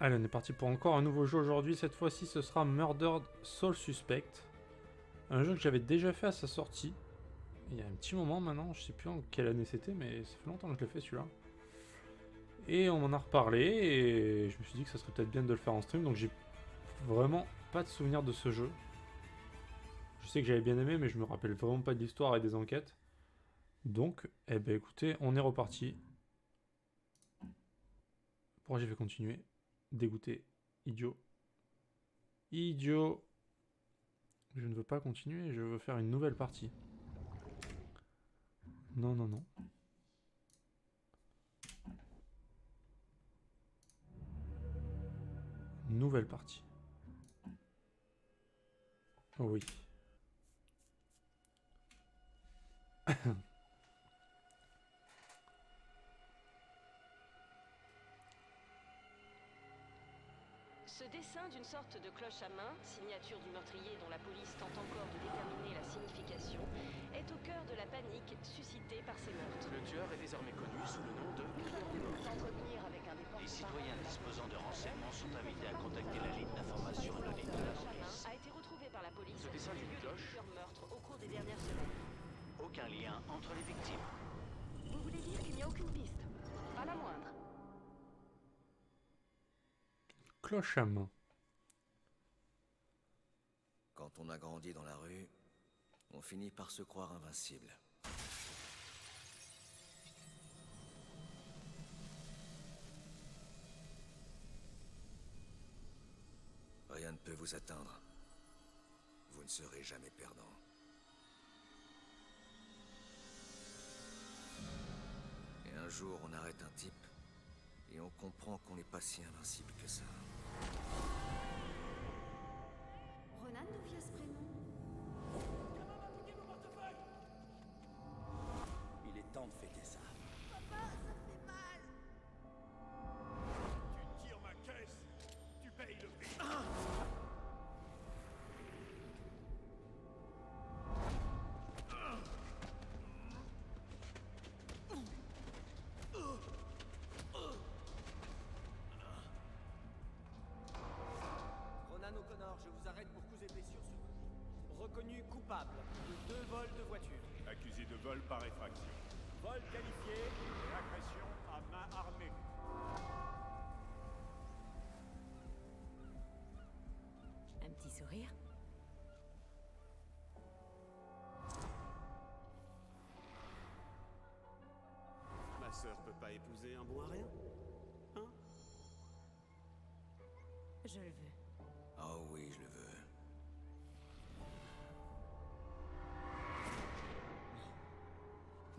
Allez, on est parti pour encore un nouveau jeu aujourd'hui. Cette fois-ci, ce sera Murdered Soul Suspect. Un jeu que j'avais déjà fait à sa sortie. Il y a un petit moment maintenant, je sais plus en quelle année c'était, mais ça fait longtemps que je l'ai fait celui-là. Et on m'en a reparlé, et je me suis dit que ça serait peut-être bien de le faire en stream, donc j'ai vraiment pas de souvenir de ce jeu. Je sais que j'avais bien aimé, mais je me rappelle vraiment pas de l'histoire et des enquêtes. Donc, eh ben écoutez, on est reparti. Pourquoi j'ai fait continuer? Dégoûté. Idiot. Idiot. Je ne veux pas continuer, je veux faire une nouvelle partie. Non, non, non. Nouvelle partie. Oh oui. Ce dessin d'une sorte de cloche à main, signature du meurtrier dont la police tente encore de déterminer la signification, est au cœur de la panique suscitée par ces meurtres. Le tueur est désormais connu sous le nom de S'entretenir avec un des Les porte-parole citoyens de la disposant de police renseignements sont invités à contacter la ligne d'information donnée de par la cloche à main police. a été retrouvé par la police Ce dessin au d'une lieu de cloche plusieurs meurtres au cours des dernières semaines. Aucun lien entre les victimes. Vous voulez dire qu'il n'y a aucune piste? Pas la moindre. Cloche à main. Quand on a grandi dans la rue, on finit par se croire invincible. Rien ne peut vous atteindre. Vous ne serez jamais perdant. Et un jour, on arrête un type, et on comprend qu'on n'est pas si invincible que ça. Ronan, d'où vient ce prénom? Il est temps de fêter ça. Papa, ça fait mal! Tu tires ma caisse, tu payes le prix. Ronan O'Connor, je vous arrête pour coups et blessures sur vous. Reconnu coupable de 2 vols de voiture. Accusé de vol par effraction. Vol qualifié et agression à main armée. Un petit sourire? Ma sœur peut pas épouser un bon à rien. Hein? Je le veux. Oh oui, je le veux.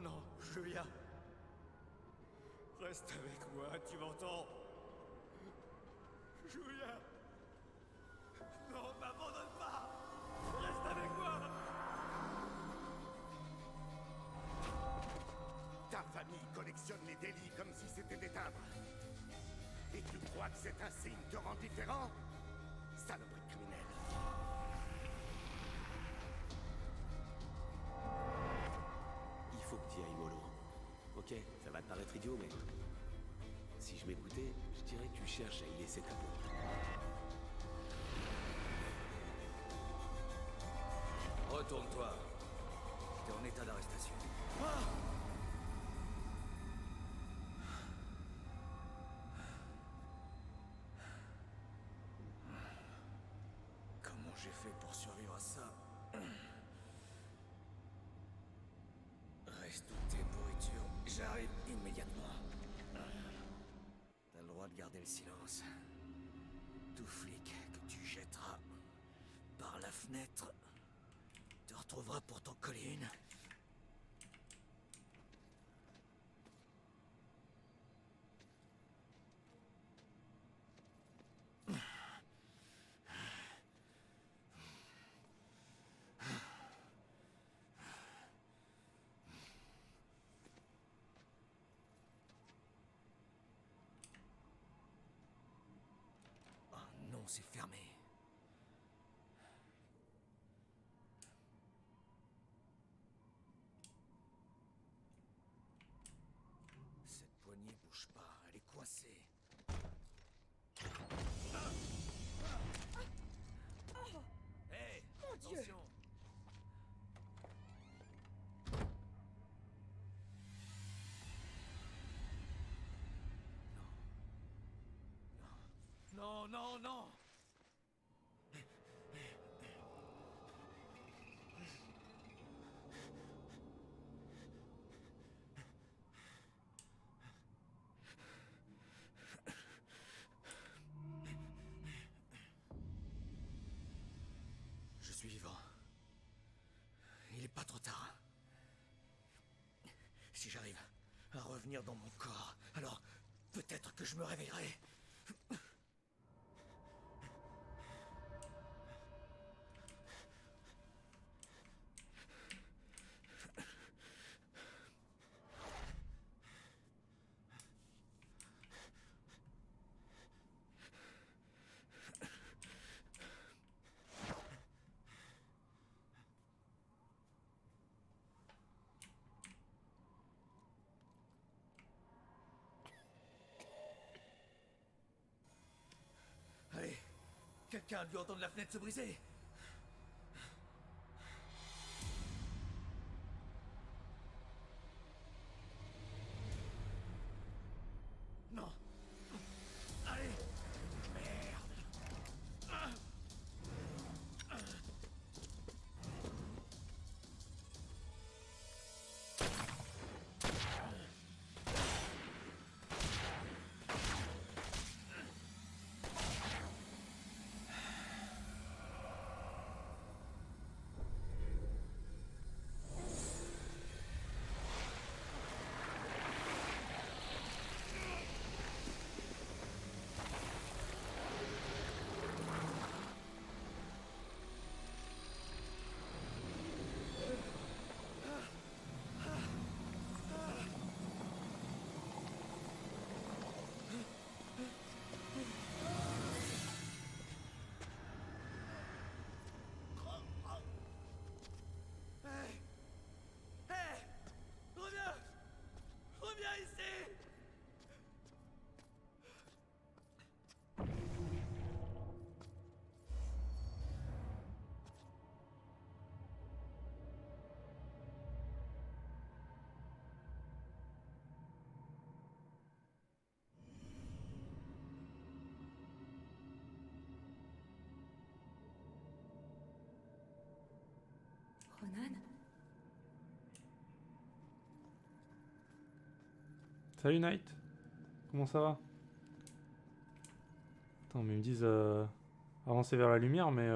Non, Julia. Reste avec moi, tu m'entends? Julia. Non, m'abandonne pas. Reste avec moi. Ta famille collectionne les délits comme si c'était des timbres. Et tu crois que cet insigne te rend différent? Saloperie de criminel. Il faut que tu y ailles mollo. Ok, ça va te paraître idiot, mais... Si je m'écoutais, je dirais que tu cherches à y laisser ta peau. Retourne-toi. T'es en état d'arrestation. Comment j'ai fait pour survivre à ça? Reste toutes tes pourritures. J'arrive immédiatement. T'as le droit de garder le silence. Tout flic que tu jetteras par la fenêtre te retrouvera pour t'en coller une. Oh non, c'est fermé. Cette poignée bouge pas, elle est coincée. Non, non, non! Je suis vivant. Il est pas trop tard. Si j'arrive à revenir dans mon corps, alors peut-être que je me réveillerai. Allez, quelqu'un a dû entendre la fenêtre se briser. Non. Allez. Merde. Reviens ici! Ronan? Salut Knight. Comment ça va? Attends, mais ils me disent avancer vers la lumière, mais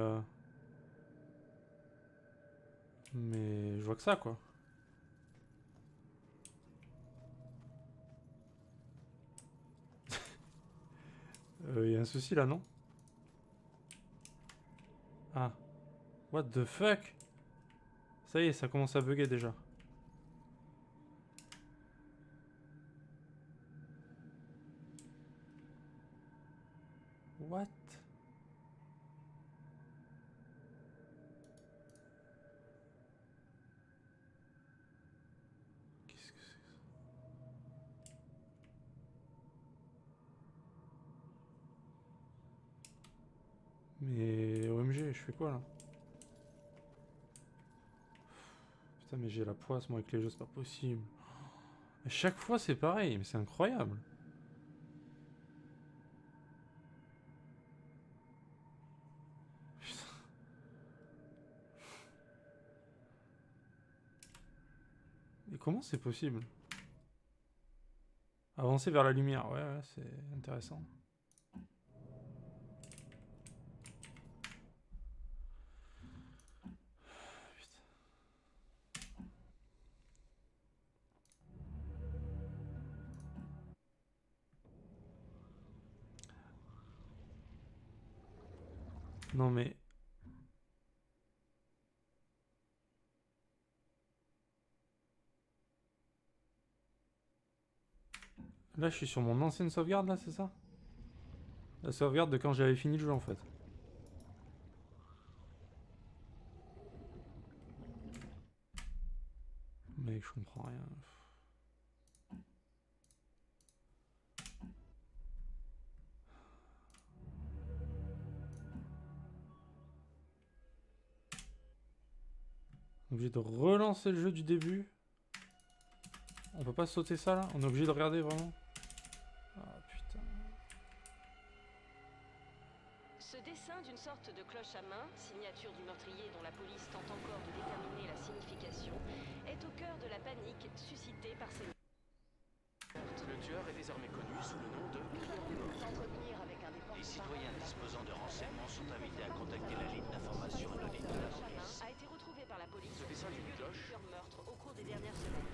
je vois que ça, quoi. Y a un souci là, non? Ah. What the fuck? Ça y est, ça commence à bugger déjà. What? Qu'est-ce que c'est que ça? Mais OMG, je fais quoi là? Putain, mais j'ai la poisse, moi, avec les jeux, c'est pas possible. À chaque fois, c'est pareil, mais c'est incroyable. Putain. Et comment c'est possible? Avancer vers la lumière, ouais, c'est intéressant. Non mais... Là, je suis sur mon ancienne sauvegarde, là, c'est ça? La sauvegarde de quand j'avais fini le jeu, en fait. Mec, je comprends rien. On est obligé de relancer le jeu du début. On peut pas sauter ça, là? On est obligé de regarder, vraiment? Ah, putain. Ce dessin d'une sorte de cloche à main, signature du meurtrier dont la police tente encore de déterminer la signification, est au cœur de la panique suscitée par ces meurtres. Le tueur est désormais connu sous le nom de S'entretenir avec un des Les citoyens disposant de renseignements sont invités à contacter la ligne d'information anonyme de la cloche à main police. a été retrouvé par la police Ce dessin au d'une lieu de cloche plusieurs meurtres au cours des dernières semaines.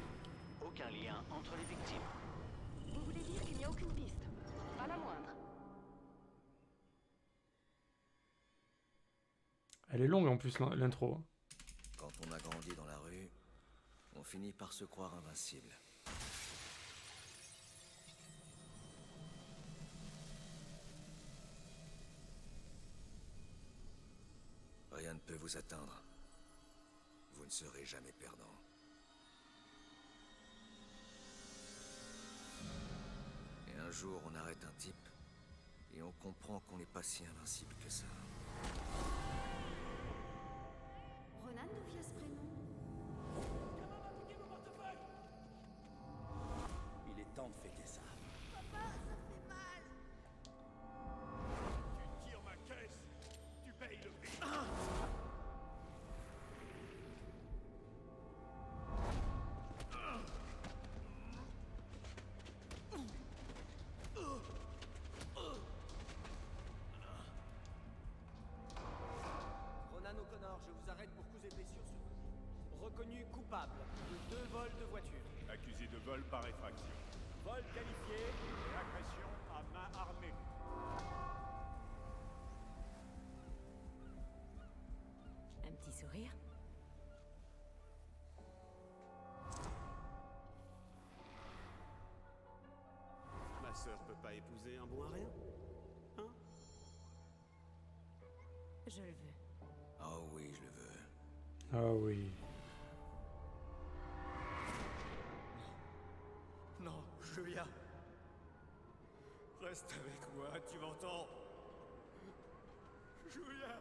Aucun lien entre les victimes. Vous voulez dire qu'il n'y a aucune piste? Pas la moindre. Elle est longue en plus l'intro. Quand on a grandi dans la rue, on finit par se croire invincible. Rien ne peut vous atteindre. Vous ne serez jamais perdant. Et un jour, on arrête un type, et on comprend qu'on n'est pas si invincible que ça. Ronan, d'où vient ce prénom? Il est temps de fêter ça. Papa, ça fait mal. Tu tires ma caisse, tu payes le prix. Ronan O'Connor, je vous arrête pour coups et blessures sur vous. Reconnu coupable de 2 vols de voiture. Accusé de vol par effraction. Vol qualifié et agression à main armée. Un petit sourire? Ma sœur peut pas épouser un bon à rien. Hein? Je le veux. Oh oui, je le veux. Ah oui. Non, Julia. Reste avec moi, tu m'entends? Julia.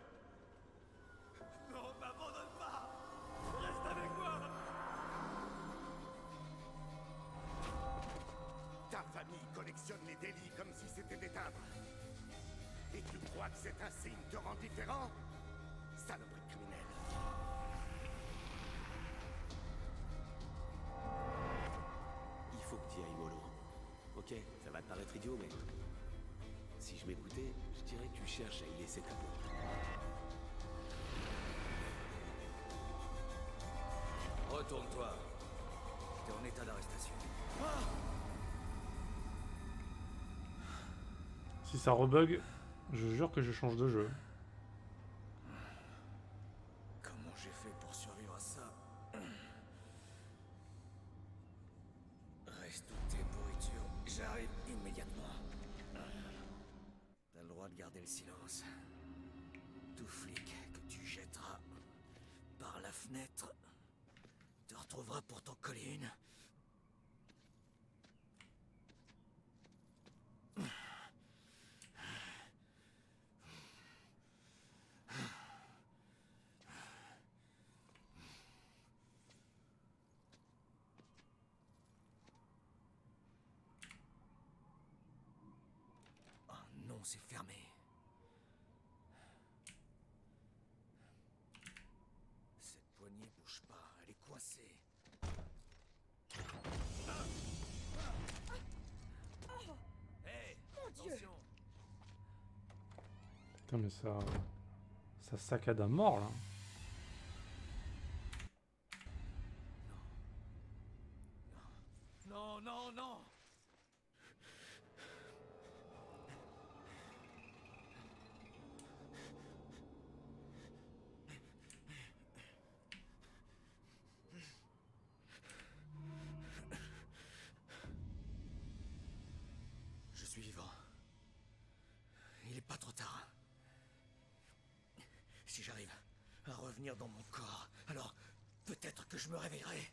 Non, m'abandonne pas. Reste avec moi. Ta famille collectionne les délits comme si c'était des timbres. Et tu crois que cet insigne te rend différent? Saloperie criminelle. Il faut que tu y ailles mollo. Ok, ça va te paraître idiot, mais... Si je m'écoutais, je dirais que tu cherches à y laisser ta peau. Retourne-toi. T'es en état d'arrestation. Si ça rebug, je jure que je change de jeu. Comment j'ai fait pour survivre à ça? Reste toutes tes pourritures. J'arrive immédiatement. T'as le droit de garder le silence. Tout flic que tu jetteras par la fenêtre te retrouvera pour t'en coller une. Oh non, c'est fermé. Cette poignée bouge pas, elle est coincée. Hé, attention. Putain mais ça saccade à mort là. Non, non, non. Je suis vivant. Il est pas trop tard. Si j'arrive à revenir dans mon corps, alors peut-être que je me réveillerai.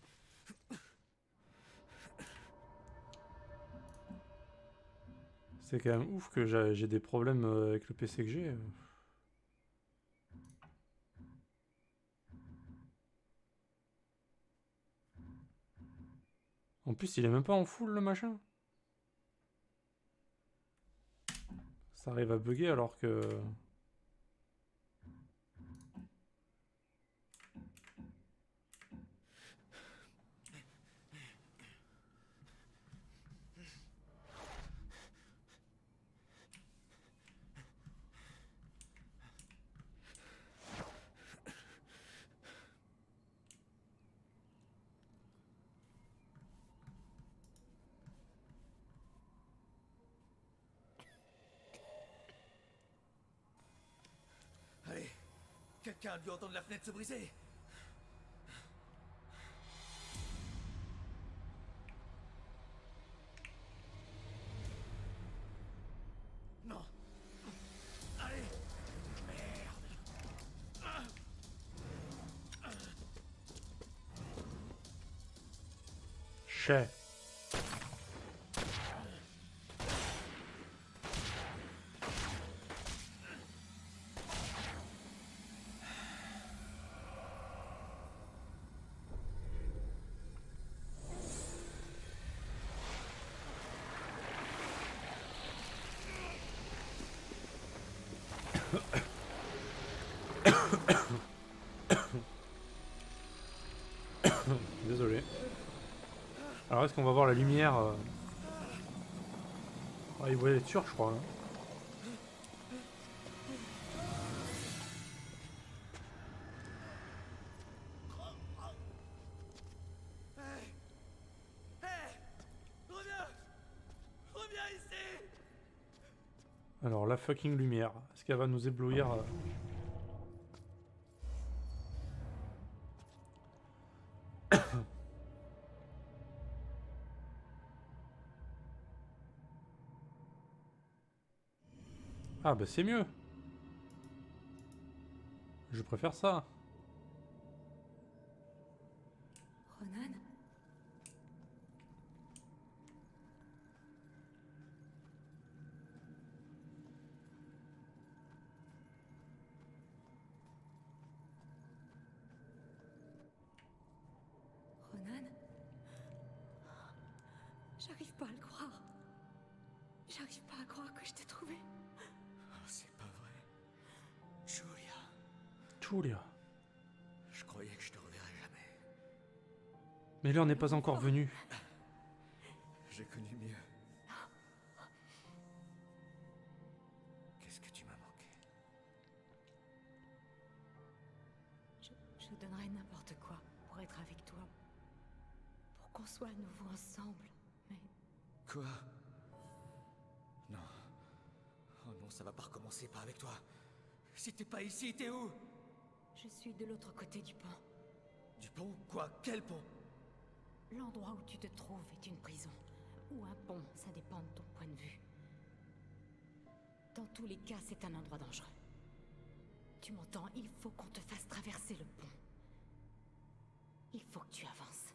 C'est quand même ouf que j'ai des problèmes avec le PC que j'ai. En plus, il est même pas en full le machin. Ça arrive à bugger alors que... Quelqu'un a dû entendre la fenêtre se briser. Non. Allez. Chais. Désolé. Alors est-ce qu'on va voir la lumière Ah, il voulait être sûr, je crois. Hein. Reviens ici. Alors la fucking lumière, est-ce qu'elle va nous éblouir Ah bah c'est mieux. Je préfère ça. Ronan? Ronan? J'arrive pas à le croire. J'arrive pas à croire que je t'ai trouvé. Oh, c'est pas vrai. Julia. Julia. Je croyais que je te reverrais jamais. Mais l'heure n'est pas encore venue. J'ai connu mieux. Qu'est-ce que tu m'as manqué? Je donnerais n'importe quoi pour être avec toi. Pour qu'on soit à nouveau ensemble. Mais Quoi? Non. Oh non, ça va pas recommencer, pas avec toi. Si t'es pas ici, t'es où? je suis de l'autre côté du pont. Du pont? Quoi? Quel pont? L'endroit où tu te trouves est une prison. Ou un pont, ça dépend de ton point de vue. Dans tous les cas, c'est un endroit dangereux. Tu m'entends? Il faut qu'on te fasse traverser le pont. Il faut que tu avances.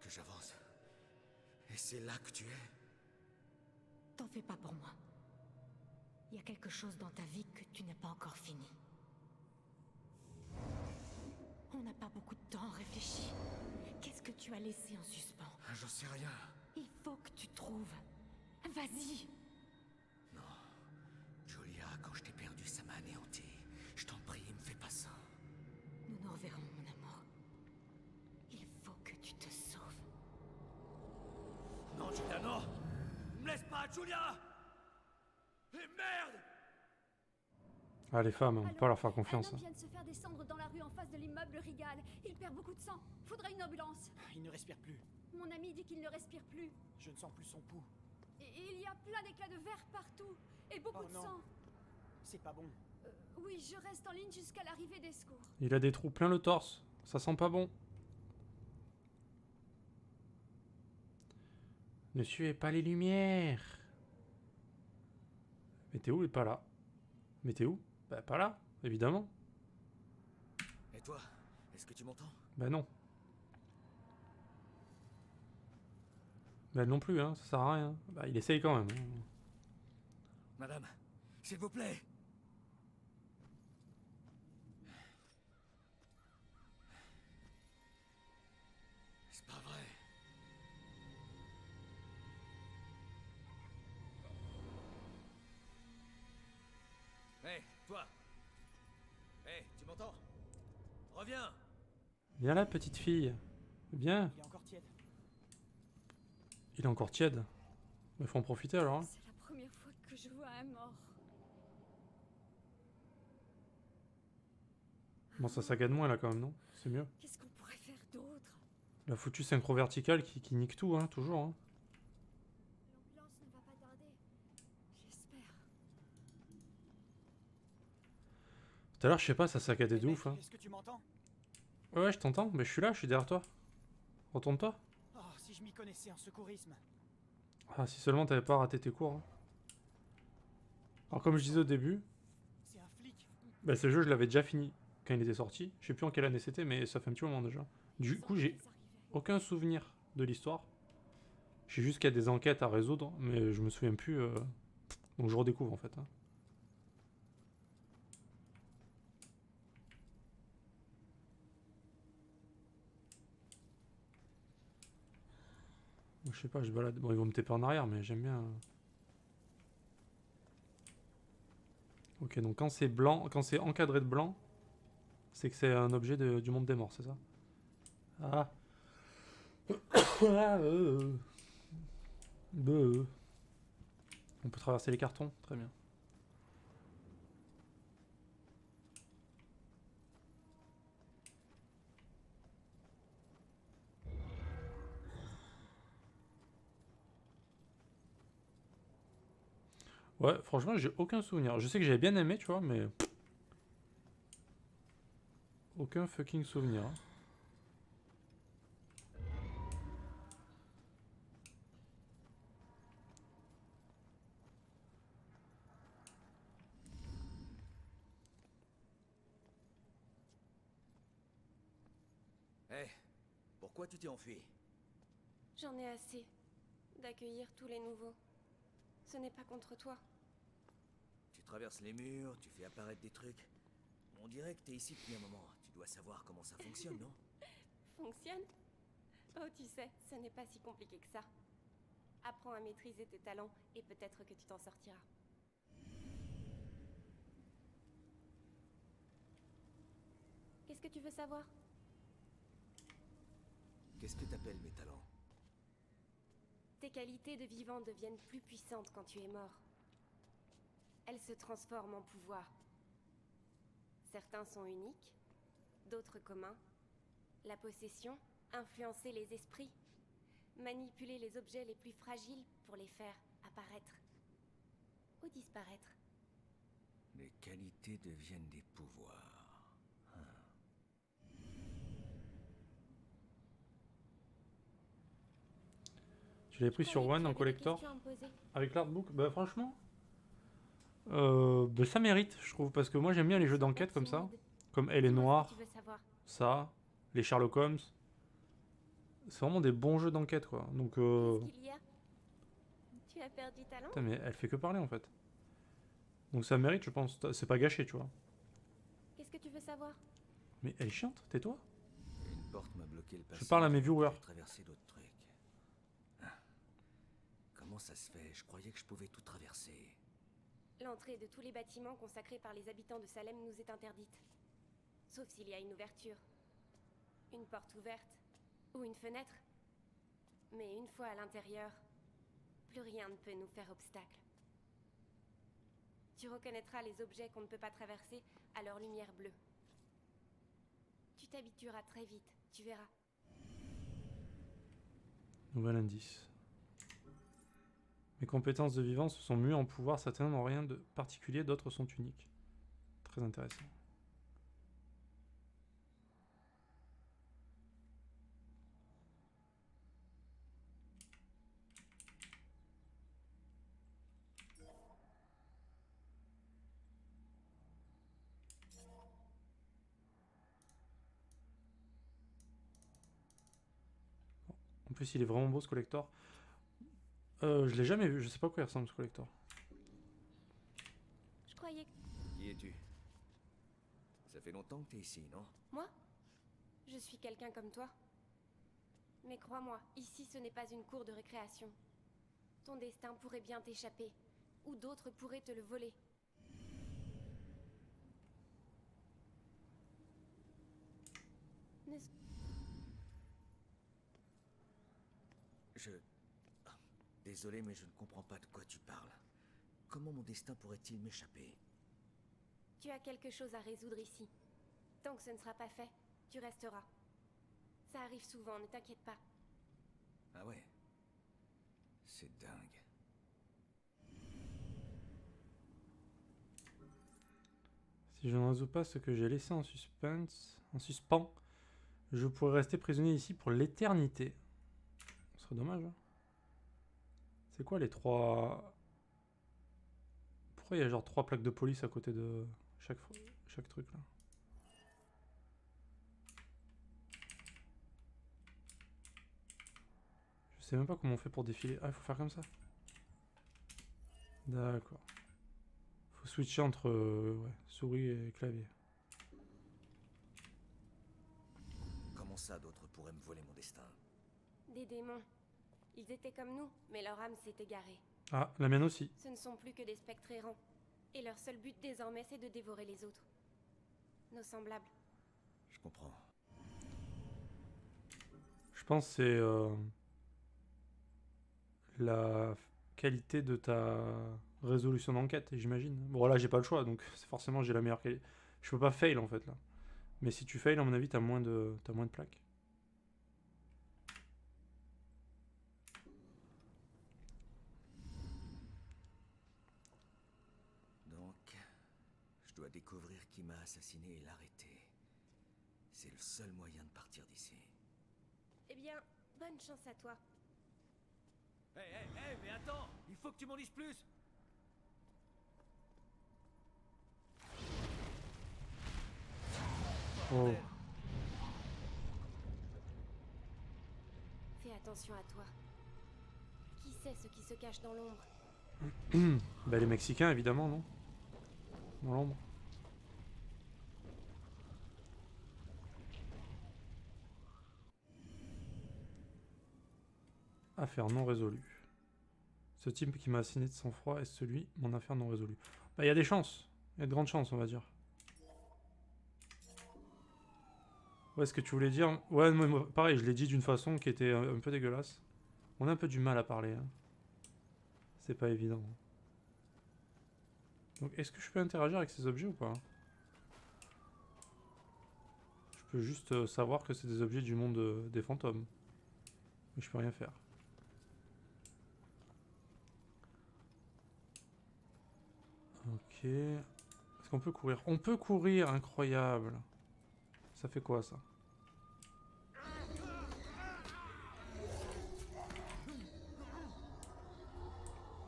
Que j'avance. Et c'est là que tu es? T'en fais pas pour moi. Il y a quelque chose dans ta vie que tu n'as pas encore fini. On n'a pas beaucoup de temps, réfléchis. Qu'est-ce que tu as laissé en suspens? J'en sais rien. Il faut que tu trouves. Vas-y. Non. Julia, quand je t'ai perdu, ça m'a anéanti. Je t'en prie, me fais pas ça. Nous nous reverrons, mon amour. Il faut que tu te sauves. Non, Julia, non! Me laisse pas, Julia! Et merde! Ah les femmes, on peut pas leur faire confiance. Un homme vient de se faire descendre dans la rue en face de l'immeuble Rigal. Il perd beaucoup de sang. Faudrait une ambulance. Il ne respire plus. Mon ami dit qu'il ne respire plus. Je ne sens plus son pouls. Et il y a plein d'éclats de verre partout. Et beaucoup Oh de non. sang. C'est pas bon. Oui, je reste en ligne jusqu'à l'arrivée des secours. Il a des trous plein le torse. Ça sent pas bon. Ne suivez pas les lumières. Météo est pas là. Météo? Bah pas là, évidemment. Et toi, est-ce que tu m'entends? Bah non. Bah elle non plus, hein, ça sert à rien. Bah il essaye quand même. Hein. Madame, s'il vous plaît! C'est pas vrai. Hé, toi! Hé, tu m'entends? Reviens! Viens là, petite fille. Viens. Il est encore tiède. Il est encore tiède. Mais faut en profiter alors. Hein. C'est la première fois que je vois un mort. Bon, ça saccade moins là quand même, non? C'est mieux. Qu'est-ce qu'on pourrait faire d'autre? La foutue synchro verticale qui nique tout, hein, toujours. Hein. L'ambulance ne va pas tarder. J'espère. Tout à l'heure, je sais pas, ça saccadait de Mec, ouf. Hein. est-ce que tu m'entends? Ouais, je t'entends, mais je suis là, je suis derrière toi. Retourne-toi. Oh, si je m'y connaissais en secourisme. Ah, si seulement t'avais pas raté tes cours. Hein. Alors, comme je disais au début, C'est un flic. bah, ce jeu, je l'avais déjà fini quand il était sorti. Je sais plus en quelle année c'était, mais ça fait un petit moment déjà. Du coup, j'ai aucun souvenir de l'histoire. J'ai juste qu'il y a des enquêtes à résoudre, mais je me souviens plus. Donc, je redécouvre en fait. Hein. Je sais pas, je balade. Bon, ils vont me taper en arrière, mais j'aime bien. Ok, donc quand c'est blanc, quand c'est encadré de blanc, c'est que c'est un objet du monde des morts, c'est ça? Ah. Ah, On peut traverser les cartons, très bien. Ouais, franchement, j'ai aucun souvenir. Je sais que j'avais bien aimé, tu vois, mais... Aucun fucking souvenir. Hein. Hé, pourquoi tu t'es enfui? J'en ai assez d'accueillir tous les nouveaux. Ce n'est pas contre toi. Tu traverses les murs, tu fais apparaître des trucs. On dirait que t'es ici depuis un moment. Tu dois savoir comment ça fonctionne, non? Fonctionne? Oh, tu sais, ce n'est pas si compliqué que ça. Apprends à maîtriser tes talents et peut-être que tu t'en sortiras. Qu'est-ce que tu veux savoir? Qu'est-ce que t'appelles mes talents? Tes qualités de vivant deviennent plus puissantes quand tu es mort. Elles se transforment en pouvoir. Certains sont uniques, d'autres communs. La possession, influencer les esprits, manipuler les objets les plus fragiles pour les faire apparaître ou disparaître. Les qualités deviennent des pouvoirs. Tu l'avais pris sur One en collector avec l'artbook. Bah franchement, bah, ça mérite, je trouve, parce que moi j'aime bien les jeux d'enquête comme ça, comme Elle est Noire, ça, les Sherlock Holmes. C'est vraiment des bons jeux d'enquête quoi. Donc Qu'est-ce qu'il y a? Tu as perdu ta langue? putain, mais elle fait que parler en fait. Donc ça mérite, je pense. C'est pas gâché, tu vois. Qu'est-ce que tu veux savoir? Mais elle est chiante, tais-toi. Une porte m'a bloqué le passage. Je parle à mes viewers. J'ai traversé d'autres trucs. Comment ça se fait? Je croyais que je pouvais tout traverser. L'entrée de tous les bâtiments consacrés par les habitants de Salem nous est interdite. Sauf s'il y a une ouverture. Une porte ouverte. Ou une fenêtre. Mais une fois à l'intérieur, plus rien ne peut nous faire obstacle. Tu reconnaîtras les objets qu'on ne peut pas traverser à leur lumière bleue. Tu t'habitueras très vite, tu verras. Nouvel indice. Mes compétences de vivant se sont mues en pouvoir, certains n'ont rien de particulier, d'autres sont uniques. Très intéressant. En plus, il est vraiment beau ce collector. Je l'ai jamais vu, je sais pas à quoi il ressemble ce collector. Je croyais que... Qui es-tu? Ça fait longtemps que t'es ici, non? Moi? Je suis quelqu'un comme toi. Mais crois-moi, ici ce n'est pas une cour de récréation. Ton destin pourrait bien t'échapper, ou d'autres pourraient te le voler. Ne... Désolé, mais je ne comprends pas de quoi tu parles. Comment mon destin pourrait-il m'échapper? Tu as quelque chose à résoudre ici. Tant que ce ne sera pas fait, tu resteras. Ça arrive souvent, ne t'inquiète pas. Ah ouais? C'est dingue. Si Si je ne résous pas ce que j'ai laissé en suspens, je pourrais rester prisonnier ici pour l'éternité. Ce serait dommage. Hein. C'est quoi les 3... Pourquoi il y a genre 3 plaques de police à côté de chaque truc là? Je sais même pas comment on fait pour défiler. Ah, il faut faire comme ça. D'accord. Faut switcher entre ouais, souris et clavier. Comment ça, d'autres pourraient me voler mon destin? Des démons. Ils étaient comme nous, mais leur âme s'est égarée. Ah, la mienne aussi. Ce ne sont plus que des spectres errants. Et leur seul but désormais, c'est de dévorer les autres. Nos semblables. Je comprends. Je pense que c'est la qualité de ta résolution d'enquête, j'imagine. Bon, là, j'ai pas le choix, donc forcément, j'ai la meilleure qualité. Je peux pas fail, en fait, là. Mais si tu fail, à mon avis, t'as moins de plaques. Donc, je dois découvrir qui m'a assassiné et l'arrêter. C'est le seul moyen de partir d'ici. Eh bien, bonne chance à toi. Hé, mais attends! Il faut que tu m'en dises plus! Oh. Fais attention à toi. Qui sait ce qui se cache dans l'ombre? Bah, les Mexicains, évidemment, non? Dans l'ombre. Affaire non résolue. Ce type qui m'a assigné de sang-froid est celui, mon affaire non résolue. Bah, il y a des chances. Il y a de grandes chances, on va dire. Ouais, ce que tu voulais dire... Ouais, moi, pareil, je l'ai dit d'une façon qui était un peu dégueulasse. On a un peu du mal à parler. Hein. C'est pas évident. Donc, est-ce que je peux interagir avec ces objets ou pas? Je peux juste savoir que c'est des objets du monde des fantômes. Mais je peux rien faire. Ok. Est-ce qu'on peut courir? On peut courir, incroyable. Ça fait quoi, ça?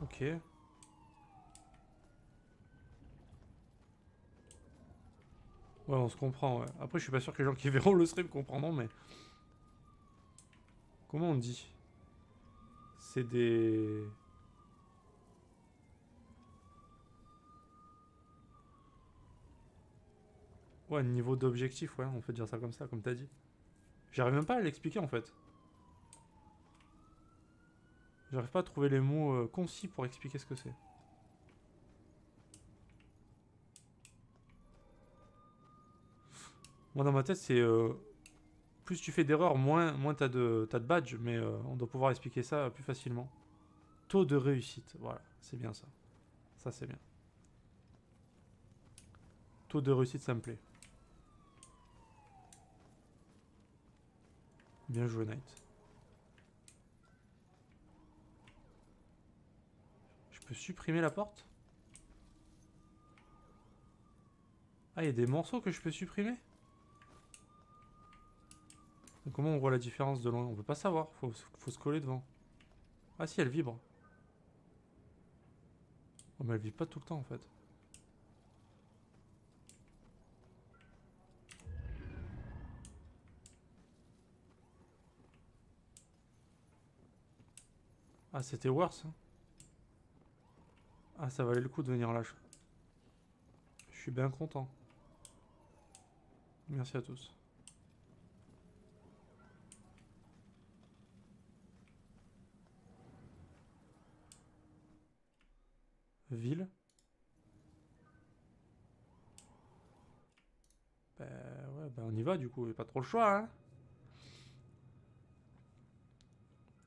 Ok. Ouais, on se comprend, ouais. Après, je suis pas sûr que les gens qui verront le stream comprendront, mais... Comment on dit? C'est des... Ouais, niveau d'objectif, ouais, on peut dire ça comme ça, comme t'as dit. J'arrive même pas à l'expliquer, en fait. J'arrive pas à trouver les mots concis pour expliquer ce que c'est. Moi, dans ma tête, c'est... plus tu fais d'erreurs, moins t'as de badge, mais on doit pouvoir expliquer ça plus facilement. Taux de réussite, voilà, c'est bien ça. Ça, c'est bien. Taux de réussite, ça me plaît. Bien joué, Knight. Je peux supprimer la porte? Ah, il y a des morceaux que je peux supprimer? Donc, comment on voit la différence de loin? On peut pas savoir, faut se coller devant. Ah si, elle vibre. Oh, mais elle vibre pas tout le temps en fait. Ah, c'était worse. Hein. Ah, ça valait le coup de venir là. Je suis bien content. Merci à tous. Ville. Bah ouais, bah on y va du coup, il n'y a pas trop le choix, hein.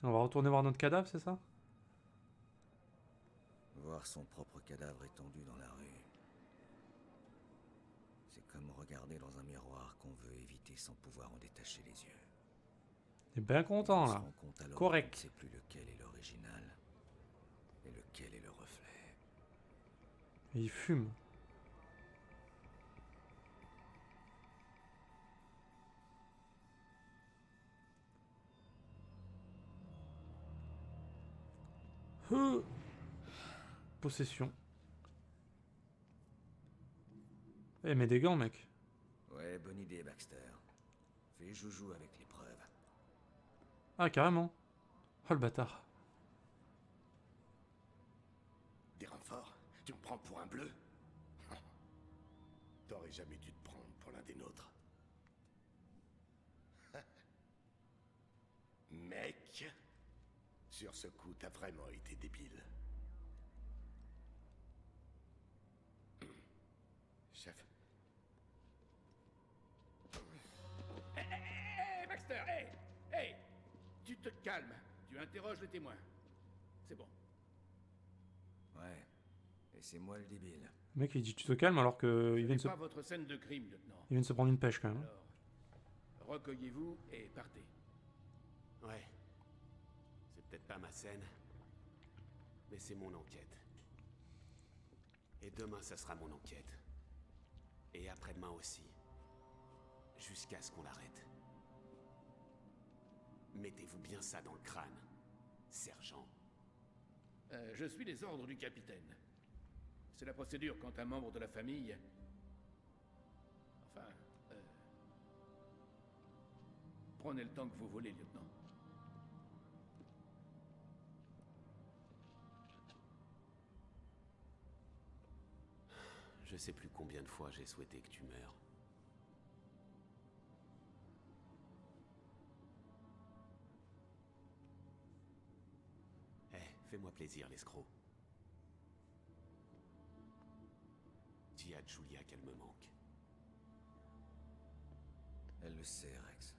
On va retourner voir notre cadavre, c'est ça? Voir son propre cadavre étendu dans la rue. C'est comme regarder dans un miroir qu'on veut éviter sans pouvoir en détacher les yeux. T'es bien content là. Correct. On ne sait plus lequel est l'original et lequel est le reflet. Et il fume. Possession. Eh, mais des gants, mec. Ouais, bonne idée, Baxter. Fais joujou avec l'épreuve. Ah, carrément. Oh, le bâtard. Des renforts? Tu me prends pour un bleu? T'aurais jamais dû te prendre pour l'un des nôtres. Mec, sur ce coup, t'as vraiment été débile. Chef. Hé, Baxter, hé! Hé! Tu te calmes. Tu interroges les témoins. C'est bon. Ouais. Et c'est moi le débile. Le mec, il dit tu te calmes alors que il vient de se... C'est pas votre scène de crime, lieutenant. Il vient de se prendre une pêche, quand même. Alors, recueillez-vous et partez. Ouais. C'est peut-être pas ma scène, mais c'est mon enquête. Et demain, ça sera mon enquête. Et après-demain aussi. Jusqu'à ce qu'on l'arrête. Mettez-vous bien ça dans le crâne, sergent. Je suis les ordres du capitaine. C'est la procédure quand un membre de la famille... Enfin... Prenez le temps que vous voulez, lieutenant. Je sais plus combien de fois j'ai souhaité que tu meurs. Fais-moi plaisir, l'escroc. Dis à Julia qu'elle me manque. Elle le sait, Rex.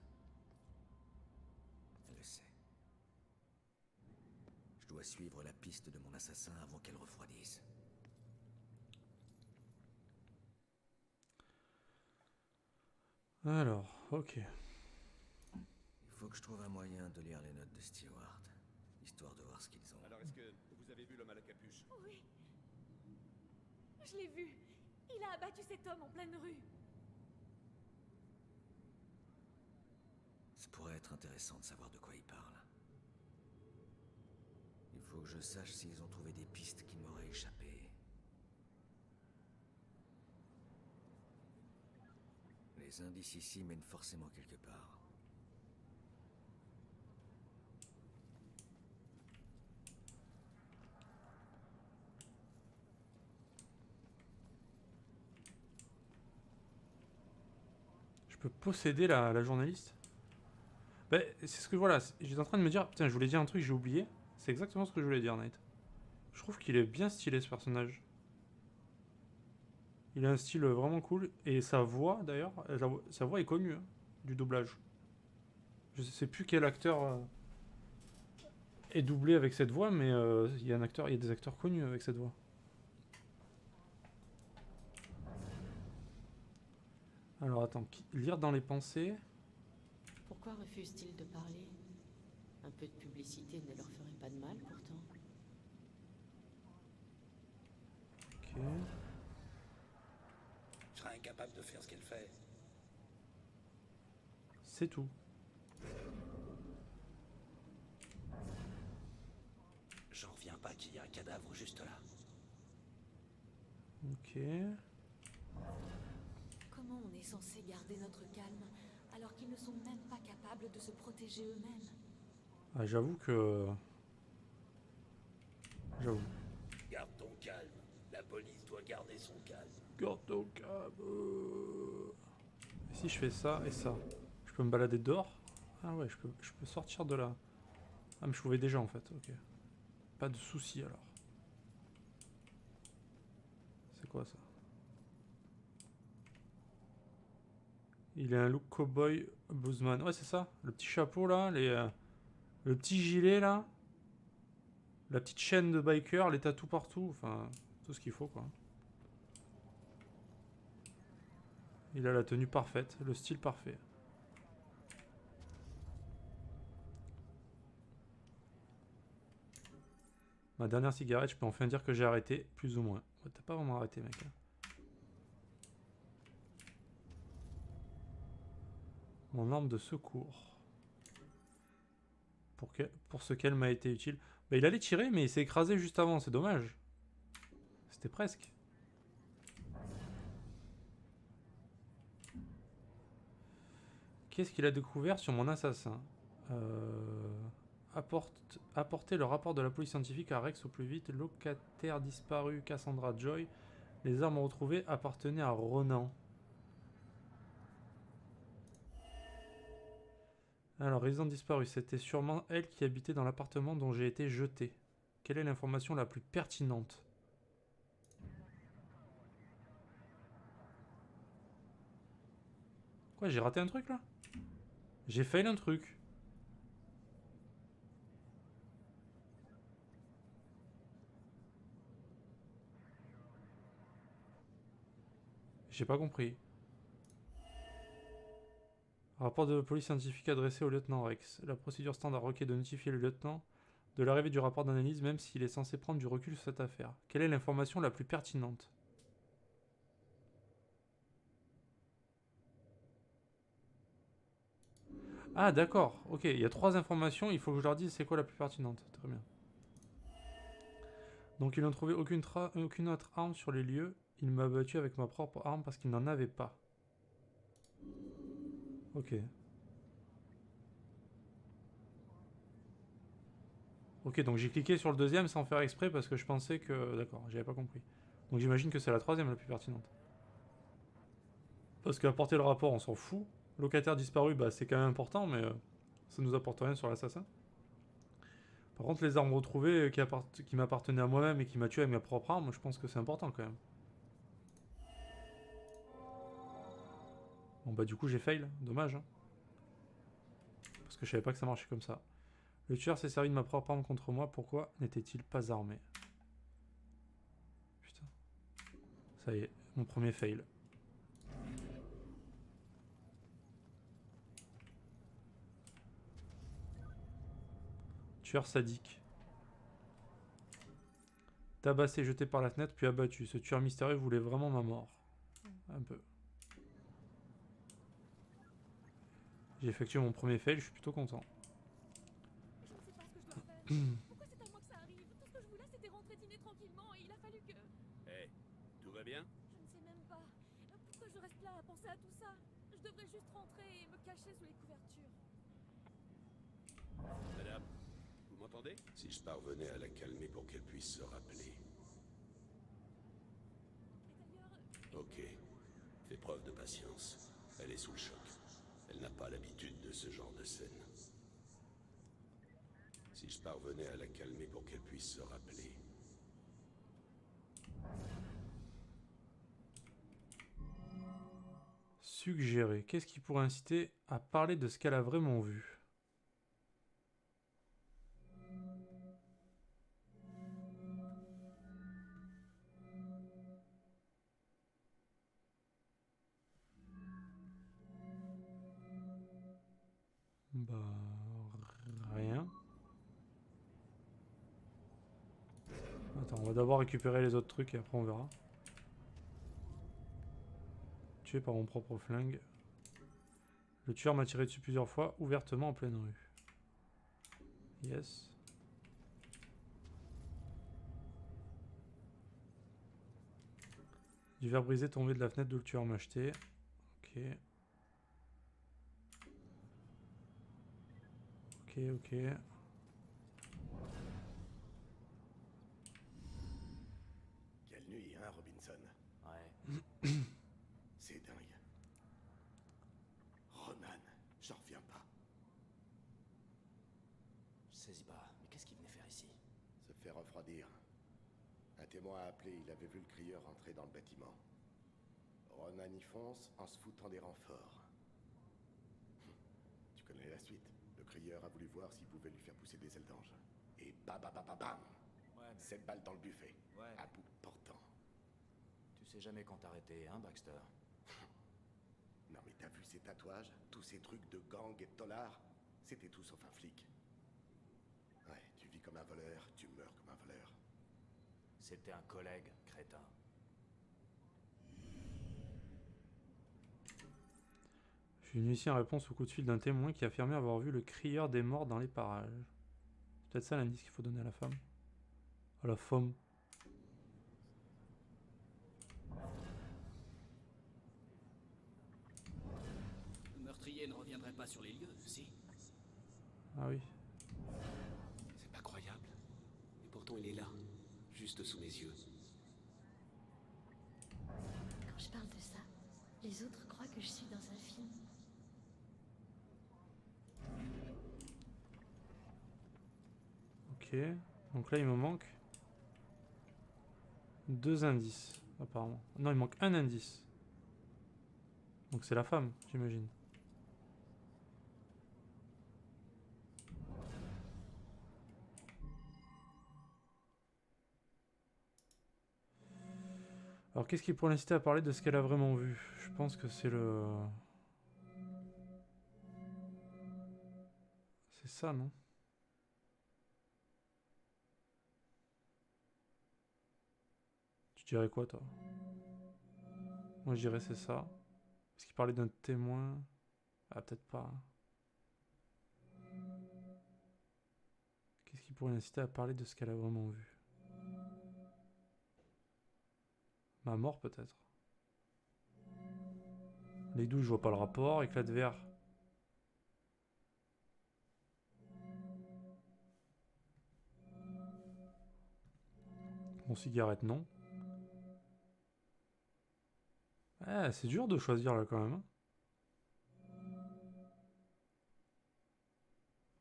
Elle le sait. Je dois suivre la piste de mon assassin avant qu'elle refroidisse. Alors, ok. Il faut que je trouve un moyen de lire les notes de Stewart, histoire de voir ce qu'ils ont. Alors, est-ce que vous avez vu l'homme à la capuche? Oui. Je l'ai vu. Il a abattu cet homme en pleine rue. Ça pourrait être intéressant de savoir de quoi il parle. Il faut que je sache s'ils ont trouvé des pistes qui m'auraient échappé. Les indices ici mènent forcément quelque part. Je peux posséder la journaliste? Bah, c'est ce que voilà, j'étais en train de me dire, putain, je voulais dire un truc, j'ai oublié. C'est exactement ce que je voulais dire, Nate. Je trouve qu'il est bien stylé ce personnage. Il a un style vraiment cool. Et sa voix, d'ailleurs, sa voix est connue, hein, du doublage. Je sais plus quel acteur est doublé avec cette voix, mais il y a des acteurs connus avec cette voix. Alors attends, lire dans les pensées. Pourquoi refuse-t-il de parler? Un peu de publicité ne leur ferait pas de mal, pourtant. Ok. Je serais incapable de faire ce qu'elle fait. C'est tout. J'en reviens pas qu'il y ait un cadavre juste là. Ok. Comment on est censé garder notre calme alors qu'ils ne sont même pas capables de se protéger eux-mêmes? Ah, j'avoue que... J'avoue. Garde ton calme. La police doit garder son calme. Garde ton calme. Et si je fais ça et ça, je peux me balader dehors? Ah ouais, je peux sortir de là. Ah mais je pouvais déjà en fait, ok. Pas de soucis alors. C'est quoi ça? Il a un look cowboy bluesman. Ouais c'est ça, le petit chapeau là, le petit gilet là. La petite chaîne de biker, les tatous partout, enfin tout ce qu'il faut quoi. Il a la tenue parfaite, le style parfait. Ma dernière cigarette, je peux enfin dire que j'ai arrêté, plus ou moins. Ouais, t'as pas vraiment arrêté, mec. Mon arme de secours. Pour ce qu'elle m'a été utile. Bah, il allait tirer, mais il s'est écrasé juste avant, c'est dommage. C'était presque. Qu'est-ce qu'il a découvert sur mon assassin? Apporter le rapport de la police scientifique à Rex au plus vite. Locataire disparu, Cassandra Joy. Les armes retrouvées appartenaient à Ronan. Alors, résidente disparue, c'était sûrement elle qui habitait dans l'appartement dont j'ai été jeté. Quelle est l'information la plus pertinente? Quoi, j'ai raté un truc là? J'ai fail un truc. J'ai pas compris. Rapport de police scientifique adressé au lieutenant Rex. La procédure standard requiert de notifier le lieutenant de l'arrivée du rapport d'analyse même s'il est censé prendre du recul sur cette affaire. Quelle est l'information la plus pertinente? Ah d'accord, ok, il y a 3 informations, il faut que je leur dise c'est quoi la plus pertinente. Très bien. Donc ils n'ont trouvé aucune autre arme sur les lieux. Il m'a battu avec ma propre arme parce qu'il n'en avait pas. Ok. Ok, donc j'ai cliqué sur le deuxième sans faire exprès parce que je pensais que... D'accord, j'avais pas compris. Donc j'imagine que c'est la troisième la plus pertinente. Parce qu'apporter le rapport, on s'en fout. Locataire disparu, bah c'est quand même important, mais ça nous apporte rien sur l'assassin. Par contre, les armes retrouvées qui m'appartenaient à moi-même et qui m'a tué avec ma propre arme, je pense que c'est important quand même. Bon bah du coup j'ai fail, dommage. Hein. Parce que je savais pas que ça marchait comme ça. Le tueur s'est servi de ma propre arme contre moi, pourquoi n'était-il pas armé? Putain. Ça y est, mon premier fail. Tueur sadique. Tabassé, jeté par la fenêtre, puis abattu. Ce tueur mystérieux voulait vraiment ma mort. Un peu. J'ai effectué mon premier fail, je suis plutôt content. Je ne sais pas ce que je dois faire. Pourquoi c'est à moi que ça arrive? Tout ce que je voulais, c'était rentrer dîner tranquillement et il a fallu que... Hé, tout va bien? Je ne sais même pas. Pourquoi je reste là à penser à tout ça? Je devrais juste rentrer et me cacher sous les couvertures. Madame, vous m'entendez? Si je parvenais à la calmer pour qu'elle puisse se rappeler. Ok. Fais preuve de patience. Elle est sous le choc. Elle n'a pas l'habitude de ce genre de scène. Si je parvenais à la calmer pour qu'elle puisse se rappeler. Suggérer. Qu'est-ce qui pourrait inciter à parler de ce qu'elle a vraiment vu? Bah... rien. Attends, on va d'abord récupérer les autres trucs et après on verra. Tué par mon propre flingue. Le tueur m'a tiré dessus plusieurs fois, ouvertement en pleine rue. Yes. Du verre brisé tombé de la fenêtre d'où le tueur m'a jeté. Ok. Ok. Quelle nuit, hein, Robinson? Ouais. C'est dingue. Ronan, j'en reviens pas. Je saisis pas. Mais qu'est-ce qu'il venait faire ici? Se fait refroidir. Un témoin a appelé, il avait vu le crieur entrer dans le bâtiment. Ronan y fonce en se foutant des renforts. Tu connais la suite. Le crieur a voulu voir s'il pouvait lui faire pousser des ailes d'ange. Et bam. Ouais, mais... 7 balles dans le buffet. Ouais. À bout portant. Tu sais jamais quand t'arrêter, hein, Baxter? Non mais t'as vu ces tatouages? Tous ces trucs de gang et de tolards? C'était tout sauf un flic. Ouais, tu vis comme un voleur, tu meurs comme un voleur. C'était un collègue, crétin. J'ai eu ici en réponse au coup de fil d'un témoin qui affirmait avoir vu le crieur des morts dans les parages. Peut-être ça l'indice qu'il faut donner à la femme. À la femme. Le meurtrier ne reviendrait pas sur les lieux, si. Ah oui. C'est pas croyable. Et pourtant il est là, juste sous mes yeux. Quand je parle de ça, les autres croient que je suis dans un film. Ok. Donc là il me manque 2 indices, apparemment. Non, il manque un indice. Donc c'est la femme, j'imagine. Alors qu'est-ce qui pourrait l'inciter à parler de ce qu'elle a vraiment vu? Je pense que c'est le... C'est ça, non? Tu dirais quoi, toi? Moi, je dirais c'est ça. Parce qu'il parlait d'un témoin... Ah, peut-être pas. Qu'est-ce qui pourrait l'inciter à parler de ce qu'elle a vraiment vu? Ma mort, peut-être. Les douches, je vois pas le rapport. Éclat de verre. Mon cigarette, non. Ah, c'est dur de choisir là quand même. Hein.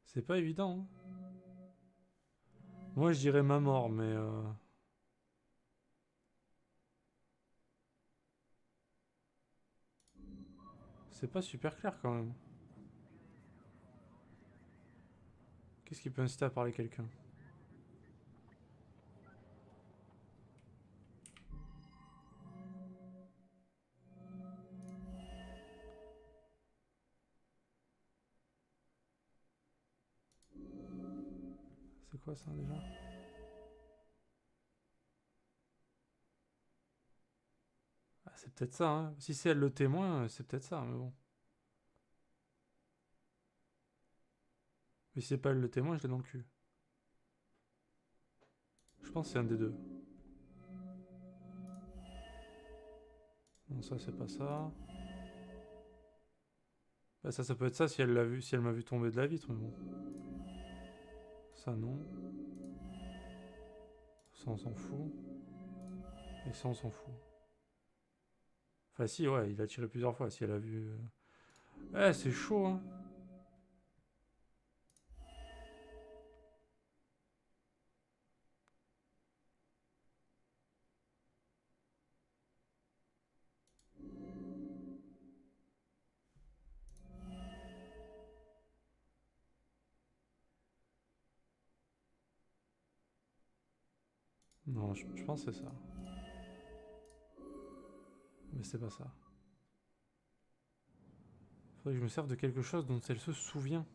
C'est pas évident. Hein. Moi, je dirais ma mort, mais... C'est pas super clair quand même. Qu'est-ce qui peut inciter à parler quelqu'un? C'est quoi ça déjà? Ah, c'est peut-être ça, hein. Si c'est elle le témoin, c'est peut-être ça, mais bon. Mais si c'est pas elle le témoin, je l'ai dans le cul. Je pense que c'est un des deux. Non, ça c'est pas ça. Bah, ça peut être ça si elle l'a vu, si elle m'a vu tomber de la vitre, mais bon. Ça non. Ça on s'en fout. Et ça on s'en fout. Enfin si, ouais, il a tiré plusieurs fois, si elle a vu... Ouais, c'est chaud, hein. Non, je pense que c'est ça. Mais c'est pas ça. Faudrait que je me serve de quelque chose dont elle se souvient.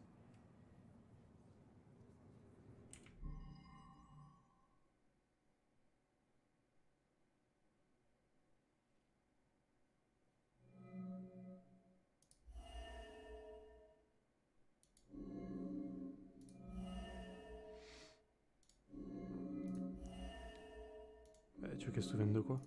Tu veux qu'elle se souvienne de quoi?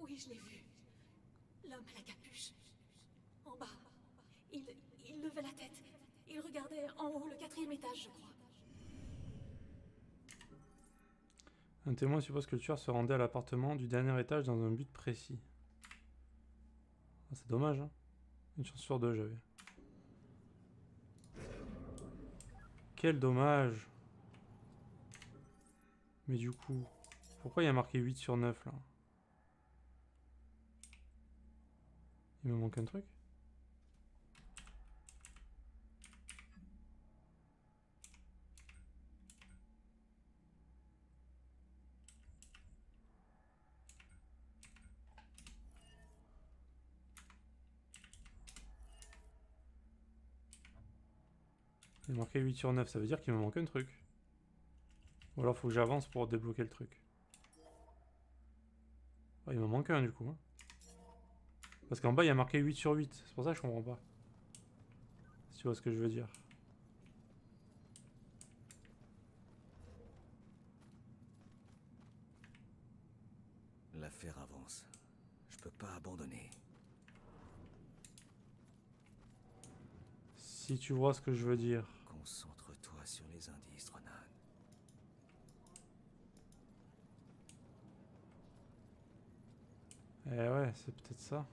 Oui, je l'ai vu. L'homme à la capuche. En bas. Il levait la tête. Il regardait en haut, le 4e étage, je crois. Un témoin suppose que le tueur se rendait à l'appartement du dernier étage dans un but précis. Ah, c'est dommage, hein. Une chance sur 2, j'avais. Quel dommage. Mais du coup, pourquoi il y a marqué 8 sur 9 là? Il me manque un truc? Il est marqué 8 sur 9, ça veut dire qu'il me manque un truc. Ou alors faut que j'avance pour débloquer le truc. Ah, il m'en manque un du coup. Hein. Parce qu'en bas il y a marqué 8 sur 8, c'est pour ça que je comprends pas. Si tu vois ce que je veux dire. L'affaire avance. Je peux pas abandonner. Si tu vois ce que je veux dire. Concentre-toi sur les indices, Ronan. Eh ouais, c'est peut-être ça.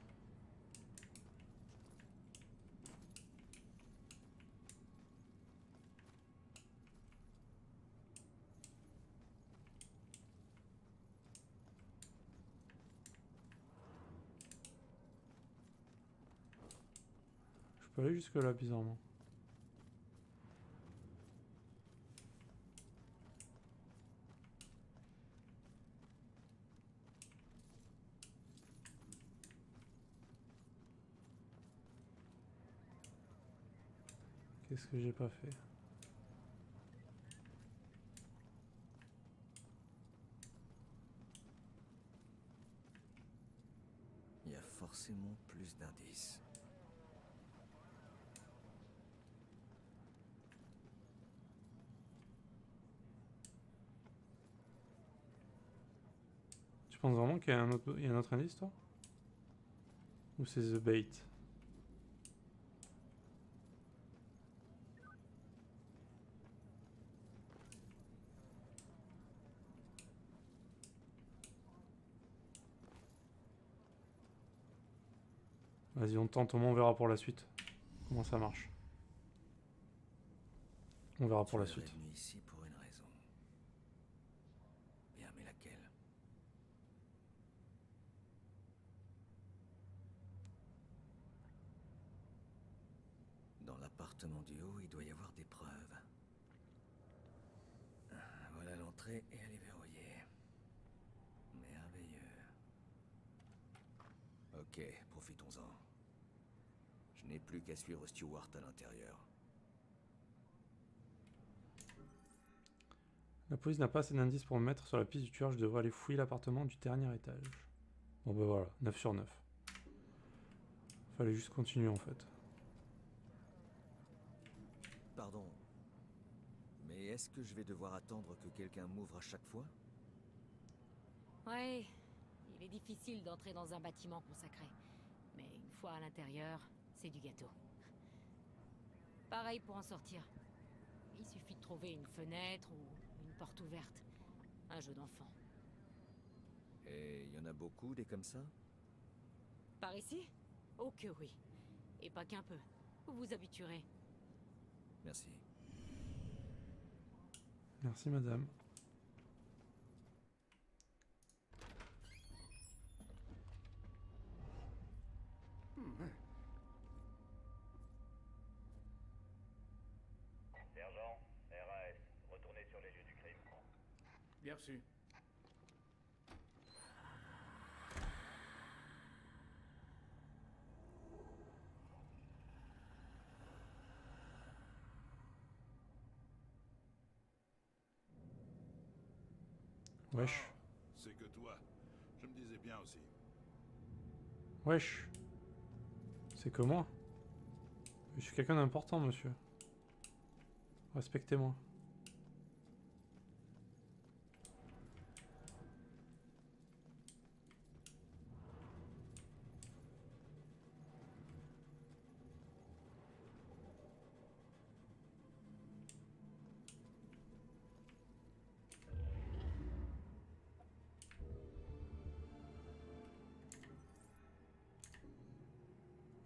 Je peux aller jusque là bizarrement. Qu'est-ce que j'ai pas fait? Il y a forcément plus d'indices. Tu penses vraiment qu'il y a un autre indice, toi? Ou c'est The Bait? Vas-y, on tente, au moins on verra pour la suite. Comment ça marche. On verra pour la suite. Tu es venu ici pour une raison. Bien, mais laquelle? Dans l'appartement du haut, il doit y avoir des preuves. Voilà l'entrée et elle est verrouillée. Merveilleux. Ok, profitons-en. Je n'ai plus qu'à suivre Stewart à l'intérieur. La police n'a pas assez d'indices pour me mettre sur la piste du tueur, je devrais aller fouiller l'appartement du dernier étage. Bon bah voilà, 9 sur 9. Fallait juste continuer en fait. Pardon, mais est-ce que je vais devoir attendre que quelqu'un m'ouvre à chaque fois? Ouais, il est difficile d'entrer dans un bâtiment consacré. Mais une fois à l'intérieur, c'est du gâteau. Pareil pour en sortir. Il suffit de trouver une fenêtre ou une porte ouverte. Un jeu d'enfant. Et il y en a beaucoup des comme ça? Par ici? Oh que oui. Et pas qu'un peu. Vous vous habituerez. Merci. Merci madame. Sergent, RAS, retournez sur les lieux du crime. Bien reçu. Wesh. C'est que toi. Je me disais bien aussi. Wesh. C'est que moi. Je suis quelqu'un d'important, monsieur. Respectez-moi.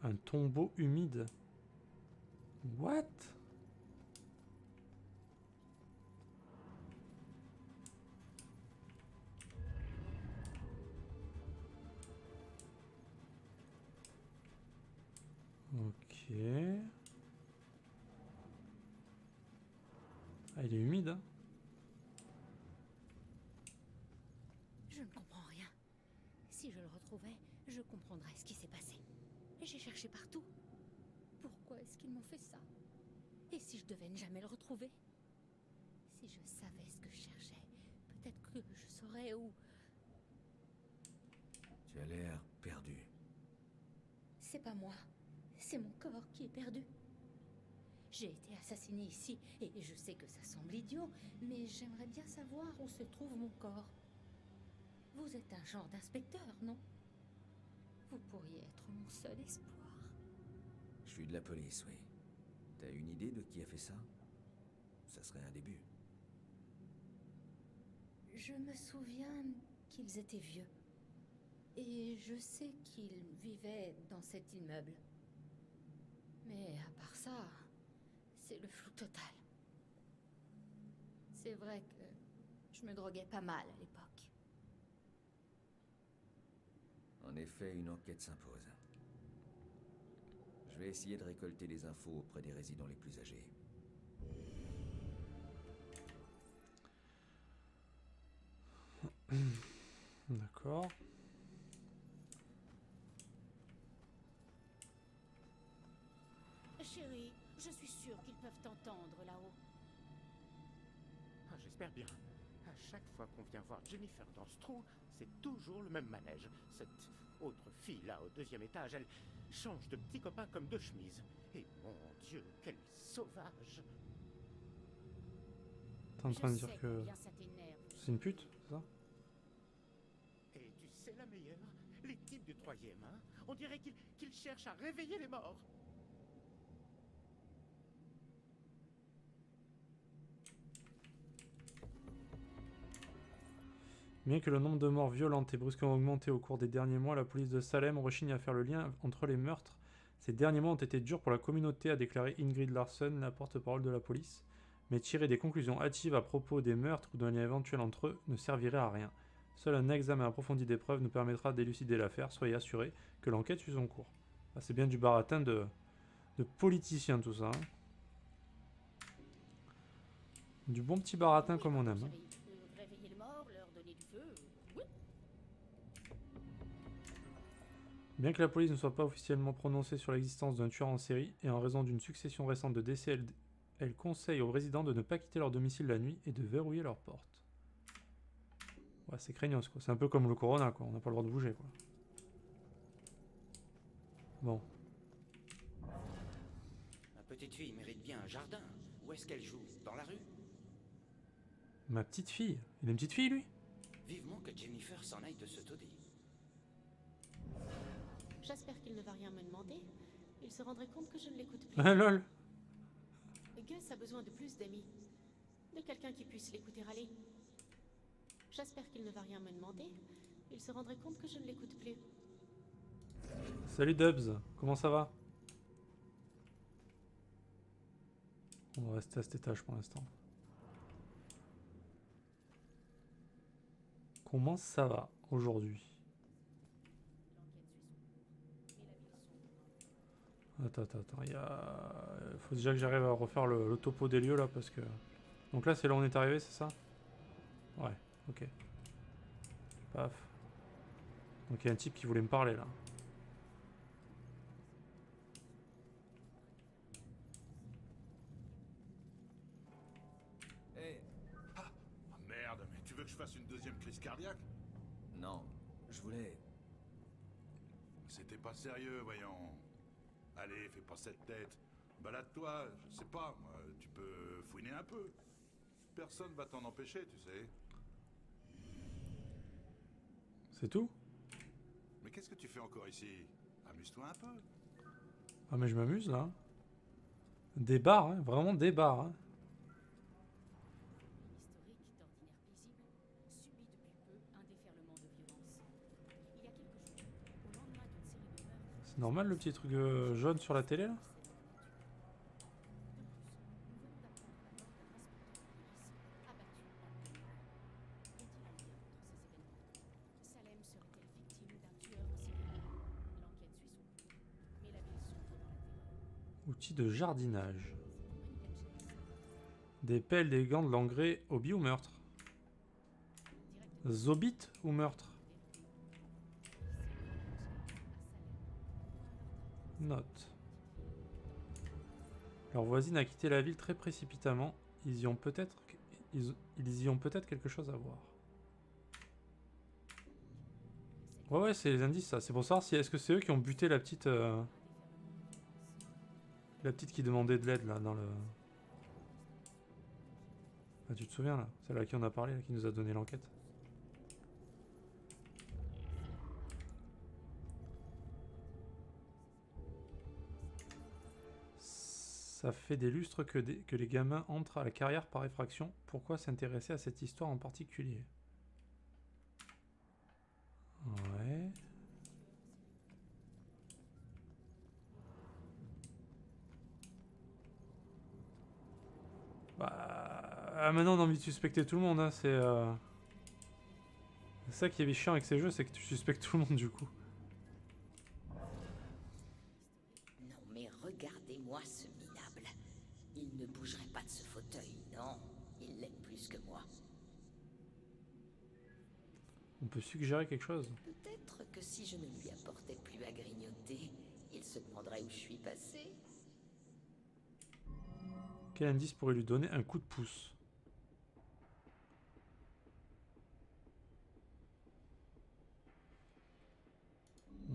Un tombeau humide. What? Ok. Ah, il est humide, hein? Je ne comprends rien. Si je le retrouvais, je comprendrais ce qui s'est passé. J'ai cherché partout. Pourquoi est-ce qu'ils m'ont fait ça? Et si je devais ne jamais le retrouver? Si je savais ce que je cherchais, peut-être que je saurais où... Tu as l'air perdu. C'est pas moi, c'est mon corps qui est perdu. J'ai été assassinée ici, et je sais que ça semble idiot, mais j'aimerais bien savoir où se trouve mon corps. Vous êtes un genre d'inspecteur, non? Vous pourriez être mon seul espoir. Je suis de la police, oui. T'as une idée de qui a fait ça? Ça serait un début. Je me souviens qu'ils étaient vieux. Et je sais qu'ils vivaient dans cet immeuble. Mais à part ça, c'est le flou total. C'est vrai que je me droguais pas mal à l'époque. En effet, une enquête s'impose. Je vais essayer de récolter des infos auprès des résidents les plus âgés. D'accord. Chérie, je suis sûre qu'ils peuvent t'entendre là-haut. Ah, j'espère bien. À chaque fois qu'on vient voir Jennifer dans ce trou, c'est toujours le même manège. Cette autre fille là au 2e étage, elle change de petit copain comme de chemise. Et mon Dieu, quelle sauvage! T'es en train de dire que c'est une pute, c'est ça? Et tu sais la meilleure? Les types du 3e, hein? On dirait qu'ils cherchent à réveiller les morts. Bien que le nombre de morts violentes ait brusquement augmenté au cours des derniers mois, la police de Salem rechigne à faire le lien entre les meurtres. Ces derniers mois ont été durs pour la communauté, a déclaré Ingrid Larson, la porte-parole de la police. Mais tirer des conclusions hâtives à propos des meurtres ou d'un lien éventuel entre eux ne servirait à rien. Seul un examen approfondi des preuves nous permettra d'élucider l'affaire, soyez assurés que l'enquête suit son cours. Ah, c'est bien du baratin de politiciens tout ça. Hein. Du bon petit baratin comme on aime. Hein. Réveiller les morts, leur donner du feu, oui. Bien que la police ne soit pas officiellement prononcée sur l'existence d'un tueur en série, et en raison d'une succession récente de décès, elle conseille aux résidents de ne pas quitter leur domicile la nuit et de verrouiller leurs portes. Ouais, c'est craignos quoi. C'est un peu comme le corona quoi. On n'a pas le droit de bouger quoi. Bon. Ma petite fille mérite bien un jardin. Où est-ce qu'elle joue? Dans la rue? Ma petite fille? Il a une petite fille lui? Vivement que Jennifer s'en aille de ce taudis. J'espère qu'il ne va rien me demander. Il se rendrait compte que je ne l'écoute plus. Ah lol. Gus a besoin de plus d'amis. De quelqu'un qui puisse l'écouter râler. J'espère qu'il ne va rien me demander. Il se rendrait compte que je ne l'écoute plus. Salut Dubs, comment ça va? On va rester à cet étage pour l'instant. Comment ça va aujourd'hui? Attends, il faut déjà que j'arrive à refaire le topo des lieux là parce que... Donc là c'est là où on est arrivé, c'est ça? Ouais, ok. Paf. Donc il y a un type qui voulait me parler là. Hey. Ah, merde, mais tu veux que je fasse une deuxième crise cardiaque? Non, je voulais... C'était pas sérieux, voyons. Allez, fais pas cette tête. Balade-toi, je sais pas, moi, tu peux fouiner un peu. Personne va t'en empêcher, tu sais. C'est tout? Mais qu'est-ce que tu fais encore ici? Amuse-toi un peu. Ah mais je m'amuse là. Des bars, hein, vraiment des bars. Hein. C'est normal le petit truc jaune sur la télé là? Outils de jardinage. Des pelles, des gants, de l'engrais, hobby ou meurtre? Zobit ou meurtre? Note. Leur voisine a quitté la ville très précipitamment. Ils y ont peut-être quelque chose à voir. Ouais, c'est les indices, ça. C'est pour savoir si est-ce que c'est eux qui ont buté la petite qui demandait de l'aide, là, dans le... Ah, tu te souviens, là? Celle à qui on a parlé, là, qui nous a donné l'enquête. Ça fait des lustres que les gamins entrent à la carrière par effraction. Pourquoi s'intéresser à cette histoire en particulier? Ouais. Bah... maintenant on a envie de suspecter tout le monde, hein. C'est ça qui est chiant avec ces jeux, c'est que tu suspectes tout le monde du coup. Non mais regardez-moi ce minable. Il ne bougerait pas de ce fauteuil, non. Il l'aime plus que moi. On peut suggérer quelque chose? Peut-être que si je ne lui apportais plus à grignoter, il se demanderait où je suis passé. Quel indice pourrait lui donner un coup de pouce?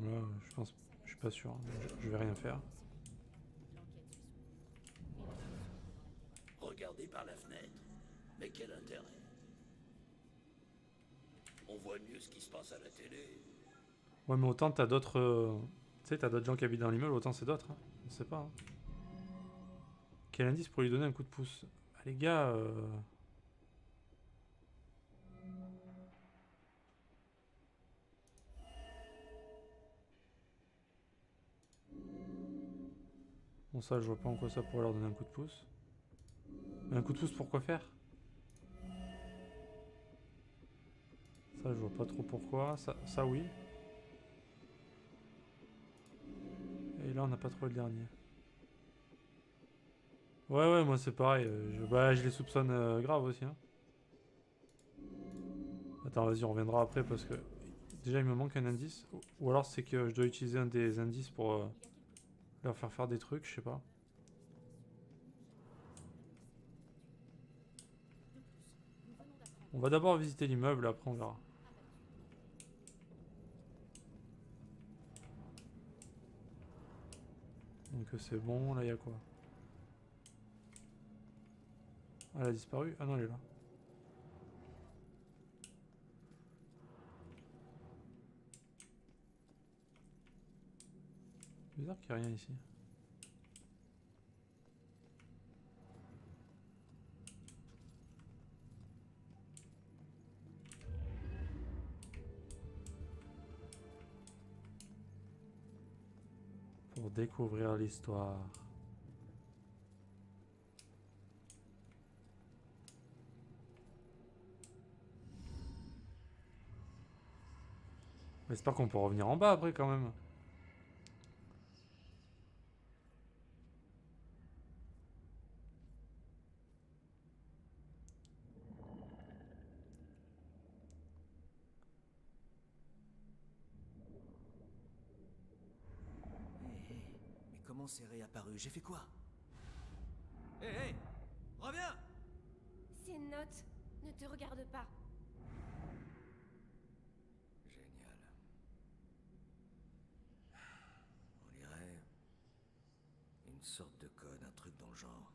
Là, je pense... Je suis pas sûr. Hein. Je vais rien faire. Regardez par la fenêtre. Mais quel intérêt? On voit mieux ce qui se passe à la télé. Ouais, mais autant t'as d'autres... Tu sais, t'as d'autres gens qui habitent dans l'immeuble, autant c'est d'autres. Hein. On sait pas. Hein. Quel indice pour lui donner un coup de pouce? Ah, les gars... Bon, ça, je vois pas en quoi ça pourrait leur donner un coup de pouce. Mais un coup de pouce pour quoi faire? Ça, je vois pas trop pourquoi. Ça oui. Et là, on n'a pas trouvé le dernier. Ouais, moi c'est pareil. Je les soupçonne grave aussi. Hein. Attends, vas-y, on reviendra après parce que... Déjà, il me manque un indice. Ou alors, c'est que je dois utiliser un des indices pour leur faire des trucs, je sais pas. On va d'abord visiter l'immeuble, après on verra. Donc c'est bon, là il y a quoi? Ah, elle a disparu? Ah non, elle est là. Bizarre qu'il n'y ait rien ici. Pour découvrir l'histoire. J'espère qu'on peut revenir en bas après quand même. Mais comment c'est réapparu? J'ai fait quoi? Hé, reviens! C'est une note. Ne te regarde pas. Génial. On dirait une sorte de code, un truc dans le genre.